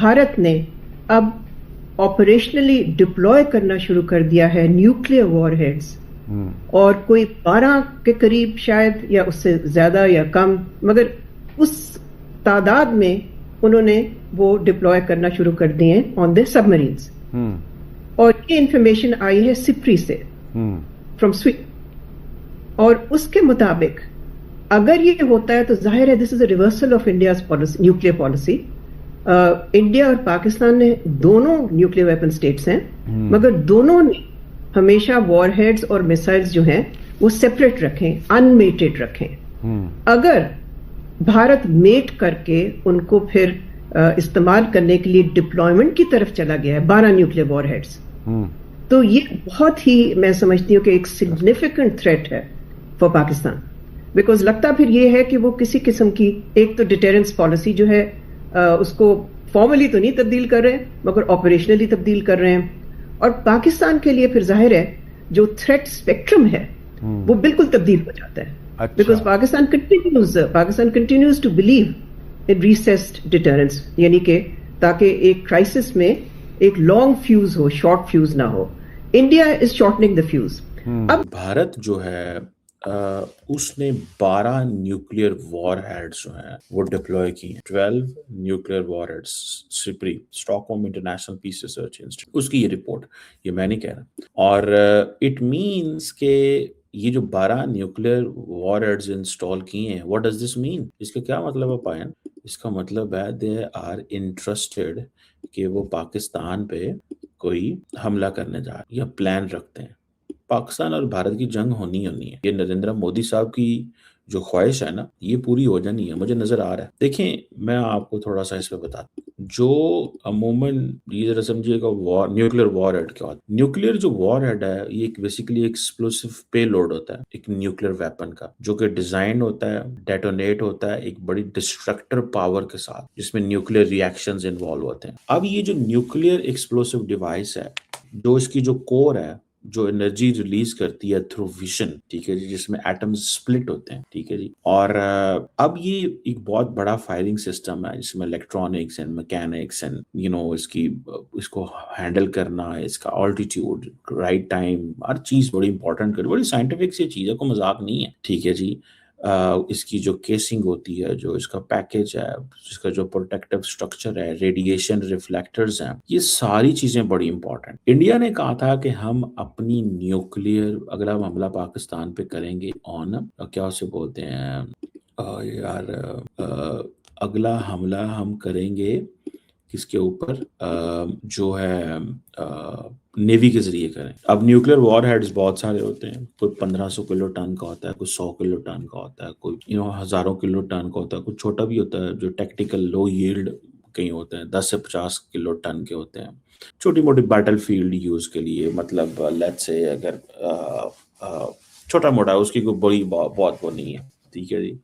भारत ने अब operationally deploy करना शुरू कर दिया है न्यूक्लियर वॉरहेड्स, और कोई 12 के करीब शायद, या उससे ज्यादा या कम, मगर उस तादाद में उन्होंने वो डिप्लॉय करना शुरू कर दिए हैं ऑन द सबमरीन्स। और ये इंफॉर्मेशन आई है सिप्री से, फ्रॉम स्वीडन। और उसके मुताबिक अगर ये होता है तो जाहिर है this is a reversal of India's policy, nuclear policy. India और पाकिस्तान ने दोनों न्यूक्लियर वेपन स्टेट्स हैं, मगर दोनों ने हमेशा वॉरहेड्स और मिसाइल्स जो हैं वो सेपरेट रखें, अनमेटेड रखें। अगर भारत मेट करके उनको फिर इस्तेमाल करने के लिए डिप्लॉयमेंट की तरफ चला गया है 12 न्यूक्लियर वॉरहेड्स, तो ये बहुत ही, मैं समझती हूँ कि एक सिग्निफिकेंट थ्रेट है फॉर पाकिस्तान। बिकॉज लगता फिर ये है कि वो किसी किस्म की, एक तो डिटेरेंस पॉलिसी जो है उसको फॉर्मली तो नहीं तब्दील कर रहे हैं मगर ऑपरेशनली तब्दील कर रहे हैं। और पाकिस्तान के लिए फिर जाहिर है जो थ्रेट स्पेक्ट्रम है वो बिल्कुल तब्दील हो जाता है। Because Pakistan continues to believe in recessed deterrence, यानी कि ताकि एक क्राइसिस में एक लॉन्ग फ्यूज हो, शॉर्ट फ्यूज ना हो। India is shortening the fuse. अब भारत जो है उसने 12 न्यूक्लियर वॉर हेड्स जो हैं वो डिप्लॉय की हैं। 12 nuclear war heads, SIPRI, Stockholm International Peace Research Institute, उसकी ये रिपोर्ट, ये मैं नहीं कह रहा। और इट मींस के ये जो 12 न्यूक्लियर वॉर हेड्स इंस्टॉल किए हैं, व्हाट डज दिस मीन? इसका क्या मतलब है पायन? इसका मतलब है दे आर इंटरेस्टेड कि वो पाकिस्तान पे कोई हमला करने जा रहे हैं या प्लान रखते हैं। पाकिस्तान और भारत की जंग होनी है। ये नरेंद्र मोदी साहब की जो ख्वाहिश है ना, ये पूरी हो जानी है, मुझे नजर आ रहा है। देखें, मैं आपको थोड़ा सा इस पे बताता हूँ। जो अमूमन, ये जरा समझिएगा, वॉर, न्यूक्लियर वॉर हेड क्या होता है। न्यूक्लियर जो वॉर हेड है ये एक बेसिकली एक्सप्लोसिव पेलोड होता है एक न्यूक्लियर वेपन का, जो कि डिजाइन होता है, डेटोनेट होता है एक बड़ी डिस्ट्रक्टर पावर के साथ, जिसमें न्यूक्लियर रिएक्शंस इन्वॉल्व होते हैं। अब ये जो न्यूक्लियर एक्सप्लोसिव डिवाइस है, जो इसकी जो कोर है, जो एनर्जी रिलीज करती है थ्रू विशन, ठीक है जी, जिसमें एटम्स स्प्लिट होते हैं, ठीक है जी। और अब ये एक बहुत बड़ा फायरिंग सिस्टम है जिसमें इलेक्ट्रॉनिक्स एंड मैकेनिक्स एंड इसको हैंडल करना, इसका ऑल्टीट्यूड, राइट टाइम, हर चीज बड़ी इंपॉर्टेंट कर, बड़ी साइंटिफिक सी चीज है, को मजाक नहीं है, ठीक है जी। इसकी जो केसिंग होती है, जो इसका पैकेज है, इसका जो प्रोटेक्टिव स्ट्रक्चर है, रेडिएशन रिफ्लेक्टर्स हैं, ये सारी चीजें बड़ी इंपॉर्टेंट। इंडिया ने कहा था कि हम अपनी न्यूक्लियर अगला हमला पाकिस्तान पे करेंगे ऑन, क्या उसे बोलते हैं यार, अगला हमला हम करेंगे किसके ऊपर, जो है नेवी के जरिए करें। अब न्यूक्लियर वॉर हेड्स बहुत सारे होते हैं, कोई 1500 किलो टन का होता है, कोई 100 किलो टन का होता है, कोई हजारों किलो टन का होता है, कुछ छोटा भी होता है जो टेक्निकल लो यील्ड कहीं होते हैं, 10 से 50 किलो टन के होते हैं, छोटी मोटी बैटल फील्ड यूज के लिए। मतलब लेट्स से अगर छोटा मोटा, उसकी कोई बड़ी बहुत वो नहीं है, ठीक है जी।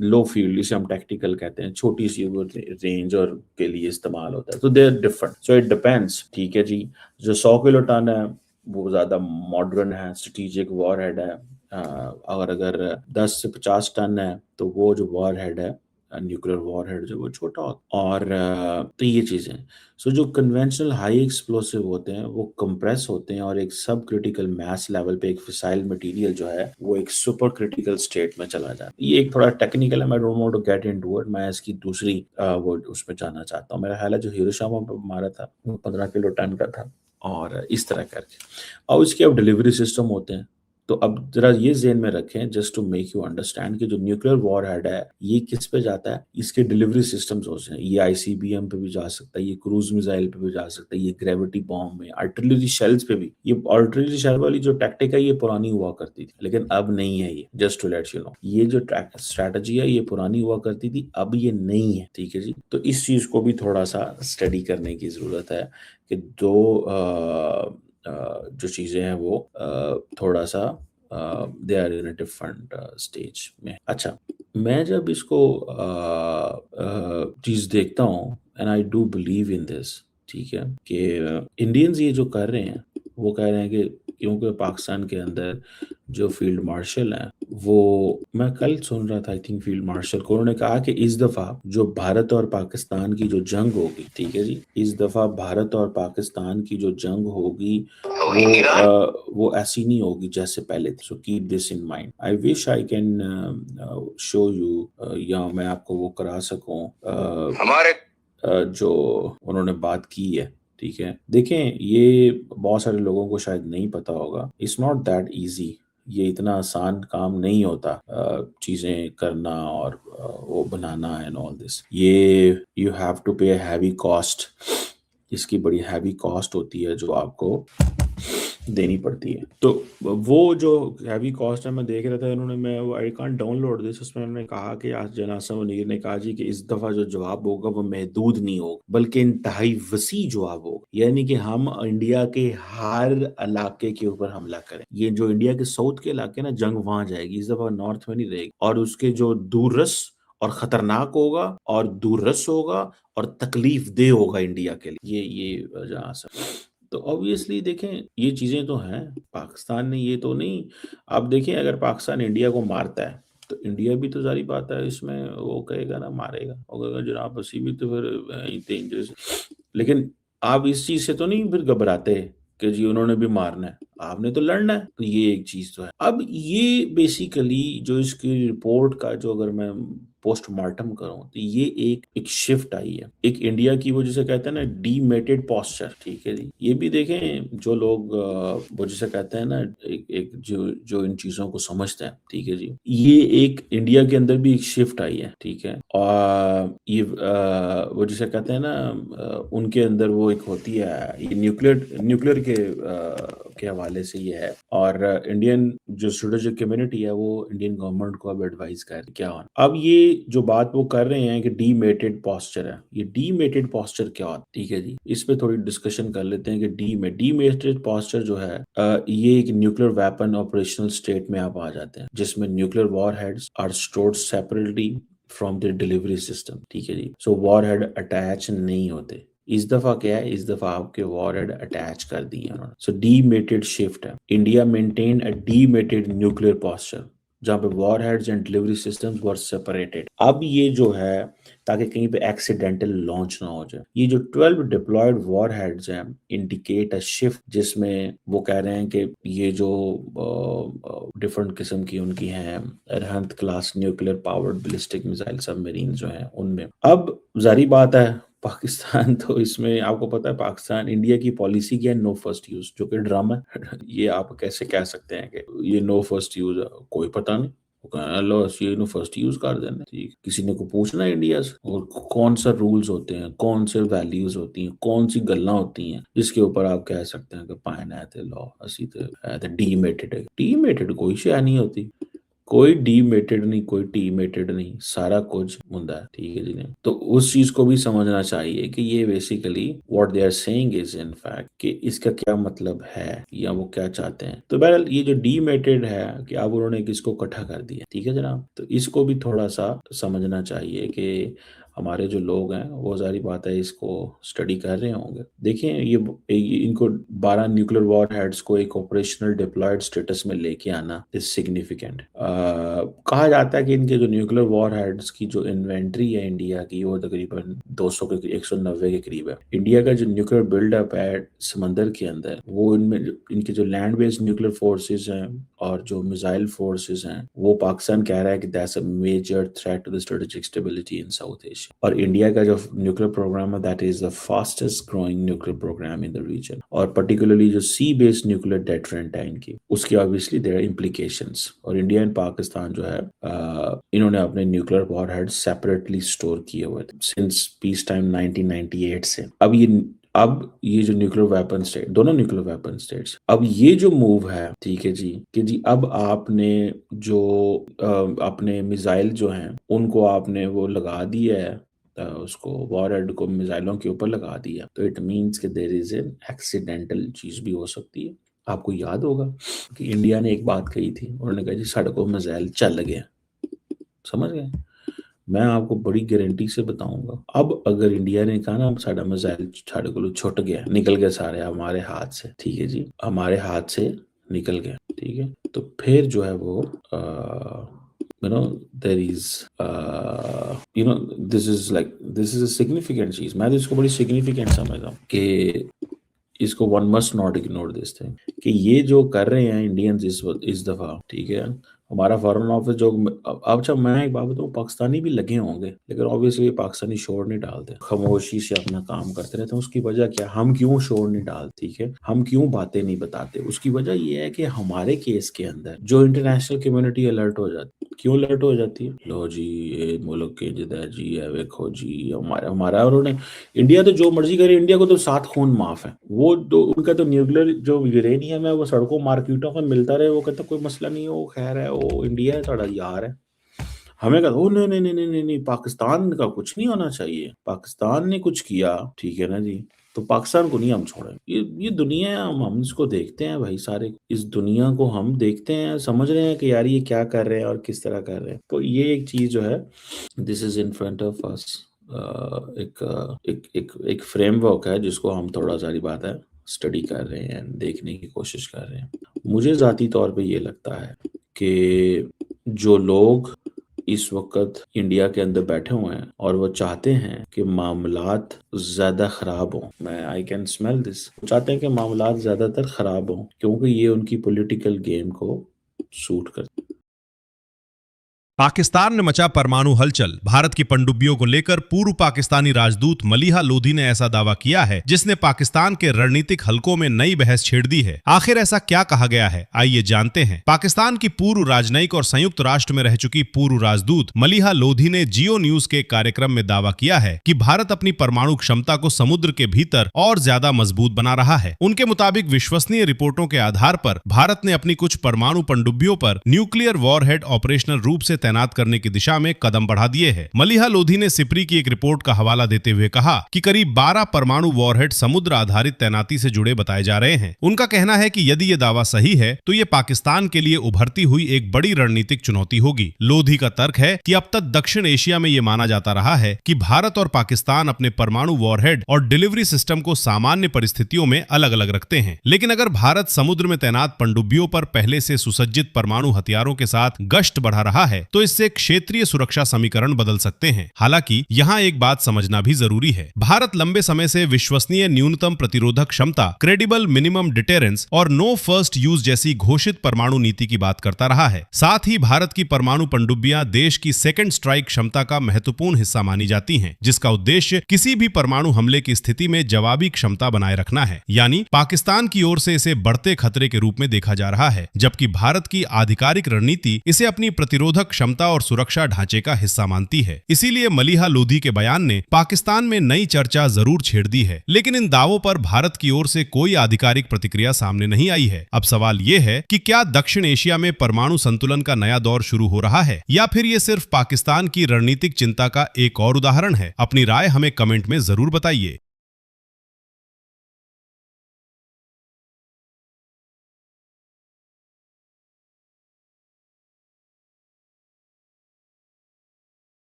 लो फील्ड, जिसे हम टैक्टिकल कहते हैं, छोटी सी रेंज और के लिए इस्तेमाल होता है। तो they are different, so it depends, ठीक है जी। जो 100 किलो टन है वो ज्यादा मॉडर्न है, स्ट्रेटेजिक वॉर हेड है। और अगर 10 से 50 टन है तो वो जो वॉर हेड है, न्यूक्लियर वॉर हेड, जो वो छोटा होता है। और तो ये चीजें, सो जो कन्वेंशनल हाई एक्सप्लोसिव होते हैं वो कंप्रेस होते हैं और एक सब क्रिटिकल मास लेवल पे एक फिसाइल मटेरियल जो है वो एक सुपर क्रिटिकल स्टेट में चला जाता है। ये एक थोड़ा टेक्निकल है, मैं don't want to get into it, मैं इसकी दूसरी वो उसमें जाना चाहता हूँ। मेरा ख्याल है जो हिरोशिमा पर मारा था वो 15 किलो टन का था, और इस तरह करके। और इसके अब डिलीवरी सिस्टम होते हैं। तो अब जरा ये ज़हन में रखें, just to make you understand, कि जो न्यूक्लियर वॉर हेड है ये किस पे जाता है, इसके डिलीवरी सिस्टम्स होते हैं। ये आईसीबीएम पे भी जा सकता है, ये क्रूज मिसाइल पे भी जा सकता है, ये ग्रेविटी बॉम्ब में, आर्टिलरी शेल्स पे भी। ये आर्टिलरी शेल वाली जो टैक्टिक है ये पुरानी हुआ करती थी, लेकिन अब नहीं है ये, just to let you know. ये जो स्ट्रैटेजी है ये पुरानी हुआ करती थी, अब ये नहीं है, ठीक है जी। तो इस चीज को भी थोड़ा सा स्टडी करने की जरूरत है कि जो चीजें हैं वो थोड़ा सा they are in a different stage में। अच्छा, मैं जब इसको चीज देखता हूँ, and I do believe in this, ठीक है, कि इंडियंस ये जो कर रहे हैं वो कह रहे हैं क्योंकि पाकिस्तान के अंदर जो फील्ड मार्शल हैं, वो मैं कल सुन रहा था, आई थिंक फील्ड मार्शल को, उन्होंने कहा कि इस दफा जो भारत और पाकिस्तान की जो जंग होगी, ठीक है जी, इस दफा भारत और पाकिस्तान की जो जंग होगी वो ऐसी नहीं होगी जैसे पहले थी। So keep this in mind. I wish I can show you, या मैं आपको वो करा सकूं हमारे जो उन्होंने बात की है, ठीक है। देखें, ये बहुत सारे लोगों को शायद नहीं पता होगा, इट्स नॉट दैट इजी, ये इतना आसान काम नहीं होता चीजें करना और वो बनाना एंड ऑल दिस। ये यू हैव टू पे हैवी कॉस्ट, इसकी बड़ी हैवी कॉस्ट होती है जो आपको देनी पड़ती है। तो वो जो हैवी कॉस्ट है, मैं देख रहा था, उन्होंने, मैं वो आई कांट डाउनलोड दिस, उसमें उन्होंने कहा कि आज जनासा मुनीर ने कहा जी कि इस दफा जो जवाब होगा वो महदूद नहीं होगा बल्कि इंतहाई वसी जवाब होगा, यानी कि हम इंडिया के हर इलाके के ऊपर हमला करें। ये जो इंडिया के साउथ के इलाके ना, जंग वहां जाएगी, इस दफा नॉर्थ में नहीं रहेगी, और उसके जो दूरस और खतरनाक होगा और दूरस होगा और तकलीफ दे होगा इंडिया के लिए, ये जहां से। तो ऑब्वियसली देखें, ये चीजें तो हैं, पाकिस्तान ने ये तो नहीं, आप देखें अगर पाकिस्तान इंडिया को मारता है तो इंडिया भी तो जारी बात है इसमें वो कहेगा ना, मारेगा और कहेगा जनाब वसी भी तो फिर डेंजरस। लेकिन आप इस चीज से तो नहीं फिर घबराते कि जी उन्होंने भी मारना है, आपने तो लड़ना है। तो ये एक चीज तो है। अब ये बेसिकली जो इसकी रिपोर्ट का जो अगर मैं पोस्टमार्टम करूं तो ये एक शिफ्ट आई है, एक इंडिया की, वो जिसे कहते हैं ना डीमेटेड पोस्चर, ठीक है जी। ये भी देखें जो लोग वो जिसे कहते हैं ना, एक जो जो इन चीजों को समझते हैं, ठीक है जी, ये एक इंडिया के अंदर भी एक शिफ्ट आई है, ठीक है। और ये वो जिसे कहते हैं ना, उनके अंदर वो एक होती है, ये न्यूक्लियर के हवाले से ये है। और इंडियन जो स्ट्रेटेजिक कम्युनिटी है वो इंडियन गवर्नमेंट को अब एडवाइस कर क्या होना। अब ये जो बात वो कर रहे हैं कि डीमेटेड पोस्चर है, ये डीमेटेड पोस्चर क्या होता है, ठीक है जी, इस पे थोड़ी डिस्कशन कर लेते हैं कि डीमेटेड पोस्चर जो है, ये एक न्यूक्लियर वेपन ऑपरेशनल स्टेट में आप आ जाते हैं जिसमें nuclear warheads are stored separately from the delivery system, ठीक है जी। सो वॉरहेड अटैच नहीं होते। इस दफा क्या है, इस दफा आपके वॉरहेड अटैच कर दिए उन्होंने। सो डीमेटेड शिफ्ट है। India maintain a demated nuclear posture जहां पे warheads and delivery systems were separated. अब ये जो है ताकि कहीं पे एक्सीडेंटल लॉन्च ना हो जाए। ये जो 12 डिप्लॉयड वॉरहेड्स हैं इंडिकेट अ शिफ्ट, जिसमें वो कह रहे हैं कि ये जो डिफरेंट किस्म की उनकी हैं Arhant class nuclear powered ballistic missile submarine जो हैं उनमें। अब जारी बात है पाकिस्तान तो इसमें आपको पता है पाकिस्तान इंडिया की पॉलिसी क्या है, नो फर्स्ट यूज, जो कि ड्रामा है। ये आप कैसे कह सकते हैं कि ये नो फर्स्ट यूज है, कोई पता नहीं, लो ये फर्स्ट यूज कर देना, ठीक। किसी ने को पूछना है इंडिया से, और कौन सा रूल्स होते हैं, कौन से वैल्यूज होती हैं, कौन सी गल्ला होती हैं जिसके ऊपर आप कह सकते हैं कि पाइन है ते लॉ असी ते डीमेटेड है। डीमेटेड कोई शय नहीं होती, कोई डीमेटेड नहीं, कोई टीमेटेड नहीं, सारा कुछ मुंदा है, ठीक है जी। नहीं तो उस चीज को भी समझना चाहिए कि ये basically what they are saying is in fact कि इसका क्या मतलब है या वो क्या चाहते हैं। तो बहरहाल ये जो डीमेटेड है कि अब उन्होंने किसको इकट्ठा कर दिया, ठीक है जनाब, तो इसको भी थोड़ा सा समझना चाहिए कि हमारे जो लोग हैं वो जारी बात है इसको स्टडी कर रहे होंगे। देखिए ये इनको 12 न्यूक्लियर वॉर हेड्स को एक ऑपरेशनल डिप्लॉयड स्टेटस में लेके आना इज सिग्निफिकेंट। कहा जाता है कि इनके जो न्यूक्लियर वॉर हेड्स की जो इन्वेंट्री है इंडिया की वो तकरीबन 200 के 190 के करीब है। इंडिया का जो न्यूक्लियर बिल्डअप है समंदर के अंदर, वो इनमें इनके जो लैंड बेस्ड न्यूक्लियर फोर्सेज हैं और जो मिसाइल फोर्सेज हैं, वो पाकिस्तान कह रहा है कि that's a major threat to the strategic stability in South Asia. और इंडिया का जो न्यूक्लियर प्रोग्राम है that is the fastest growing nuclear program in the region. और पर्टिकुलरली जो सी बेस्ड न्यूक्लियर डेटरेंट है इनकी, उसकी ऑब्वियसली देयर आर इम्प्लीकेशंस। और इंडिया एंड पाकिस्तान जो है इन्होंने अपने न्यूक्लियर वॉरहेड सेपरेटली स्टोर किए हुए थे सिंस पीस टाइम 1998 से। अब ये जो न्यूक्लियर वेपन स्टेट, दोनों न्यूक्लियर वेपन स्टेट्स, अब ये जो मूव है, ठीक है जी, कि जी अब आपने जो अपने मिसाइल जो हैं उनको आपने वो लगा दिया है, उसको वॉरहेड को मिसाइलों के ऊपर लगा दिया, तो इट मीन्स कि देयर इज एन एक्सीडेंटल चीज भी हो सकती है। आपको याद होगा कि इंडिया ने एक बात कही थी, उन्होंने कहा जी सड़कों में मिसाइल चल गए, समझ गए। मैं आपको बड़ी गारंटी से बताऊंगा, अब अगर इंडिया ने कहा ना साडा मिसाइल साढ़े को छुट गया, निकल गया सारे हमारे हाथ से, ठीक है जी, हमारे हाथ से निकल गया, ठीक है। तो फिर जो है वो there is this is a significant चीज। मैं तो इसको बड़ी significant समझता हूँ कि इसको one must not ignore this thing, कि ये जो कर रहे हैं इंडियंस इस दफा, ठीक है। हमारा फॉरेन ऑफिस जो अब अच्छा मैं एक बात बताऊं, पाकिस्तानी भी लगे होंगे, लेकिन ऑब्वियसली पाकिस्तानी शोर नहीं डालते, खामोशी से अपना काम करते रहते हैं। उसकी वजह क्या, हम क्यों शोर नहीं डालते, ठीक है, हम क्यों बातें नहीं बताते? उसकी वजह ये है कि हमारे केस के अंदर जो इंटरनेशनल कम्युनिटी अलर्ट हो जाती, क्यों अलर्ट हो जाती है? लो जी ये मुल्क के जिदा जी है, देखो जी हमारा और उन्हें इंडिया तो जो मर्जी करे, इंडिया को तो 7 खून माफ है। वो तो उनका तो न्यूक्लियर जो यूरेनियम है वो सड़कों मार्केटों में मिलता रहे, वो कहता कोई मसला नहीं है, वो खैर है, वो इंडिया है साड़ा यार है। हमें कहता ओ नहीं नहीं नहीं नहीं नहीं, पाकिस्तान का कुछ नहीं होना चाहिए, पाकिस्तान ने कुछ किया, ठीक है ना जी, तो पाकिस्तान को नहीं हम छोड़ें। ये दुनिया है, हम इसको देखते हैं भाई, सारे इस दुनिया को हम देखते हैं, समझ रहे हैं कि यार ये क्या कर रहे हैं और किस तरह कर रहे हैं। तो ये एक चीज जो है, this is in front of us, एक फ्रेमवर्क है जिसको हम थोड़ा सारी बात है स्टडी कर रहे हैं, देखने की कोशिश कर रहे हैं। मुझे ज़ाती तौर पे ये लगता है कि जो लोग इस वक्त इंडिया के अंदर बैठे हुए हैं और वो चाहते हैं कि मामलात ज़्यादा ख़राब हों, मैं आई कैन स्मेल दिस, चाहते हैं कि मामलात ज़्यादातर ख़राब हों क्योंकि ये उनकी पॉलिटिकल गेम को सूट करता है। पाकिस्तान में मचा परमाणु हलचल। भारत की पनडुब्बियों को लेकर पूर्व पाकिस्तानी राजदूत मलीहा लोधी ने ऐसा दावा किया है जिसने पाकिस्तान के रणनीतिक हलकों में नई बहस छेड़ दी है। आखिर ऐसा क्या कहा गया है, आइए जानते हैं। पाकिस्तान की पूर्व राजनयिक और संयुक्त राष्ट्र में रह चुकी पूर्व राजदूत मलीहा लोधी ने जियो न्यूज के कार्यक्रम में दावा किया है कि भारत अपनी परमाणु क्षमता को समुद्र के भीतर और ज्यादा मजबूत बना रहा है। उनके मुताबिक विश्वसनीय रिपोर्टों के आधार पर भारत ने अपनी कुछ परमाणु पनडुब्बियों पर न्यूक्लियर वॉरहेड ऑपरेशनल रूप से तैनात करने की दिशा में कदम बढ़ा दिए हैं। मलीहा लोधी ने सिप्री की एक रिपोर्ट का हवाला देते हुए कहा कि करीब 12 परमाणु वॉरहेड समुद्र आधारित तैनाती से जुड़े बताए जा रहे हैं। उनका कहना है कि यदि ये दावा सही है तो ये पाकिस्तान के लिए उभरती हुई एक बड़ी रणनीतिक चुनौती होगी। लोधी का तर्क है कि अब तक दक्षिण एशिया में ये माना जाता रहा है कि भारत और पाकिस्तान अपने परमाणु वॉरहेड और डिलीवरी सिस्टम को सामान्य परिस्थितियों में अलग अलग रखते हैं, लेकिन अगर भारत समुद्र में तैनात पनडुब्बियों पर पहले से सुसज्जित परमाणु हथियारों के साथ गश्त बढ़ा रहा है तो इससे क्षेत्रीय सुरक्षा समीकरण बदल सकते हैं। हालांकि यहाँ एक बात समझना भी जरूरी है, भारत लंबे समय से विश्वसनीय न्यूनतम प्रतिरोधक क्षमता, क्रेडिबल मिनिमम डिटेरेंस और नो फर्स्ट यूज जैसी घोषित परमाणु नीति की बात करता रहा है। साथ ही भारत की परमाणु पनडुब्बियां देश की सेकंड स्ट्राइक क्षमता का महत्वपूर्ण हिस्सा मानी जाती हैं, जिसका उद्देश्य किसी भी परमाणु हमले की स्थिति में जवाबी क्षमता बनाए रखना है। यानी पाकिस्तान की ओर से इसे बढ़ते खतरे के रूप में देखा जा रहा है, जबकि भारत की आधिकारिक रणनीति इसे अपनी प्रतिरोधक क्षमता और सुरक्षा ढांचे का हिस्सा मानती है। इसीलिए मलीहा लोधी के बयान ने पाकिस्तान में नई चर्चा जरूर छेड़ दी है, लेकिन इन दावों पर भारत की ओर से कोई आधिकारिक प्रतिक्रिया सामने नहीं आई है। अब सवाल ये है कि क्या दक्षिण एशिया में परमाणु संतुलन का नया दौर शुरू हो रहा है या फिर ये सिर्फ पाकिस्तान की रणनीतिक चिंता का एक और उदाहरण है? अपनी राय हमें कमेंट में जरूर बताइए।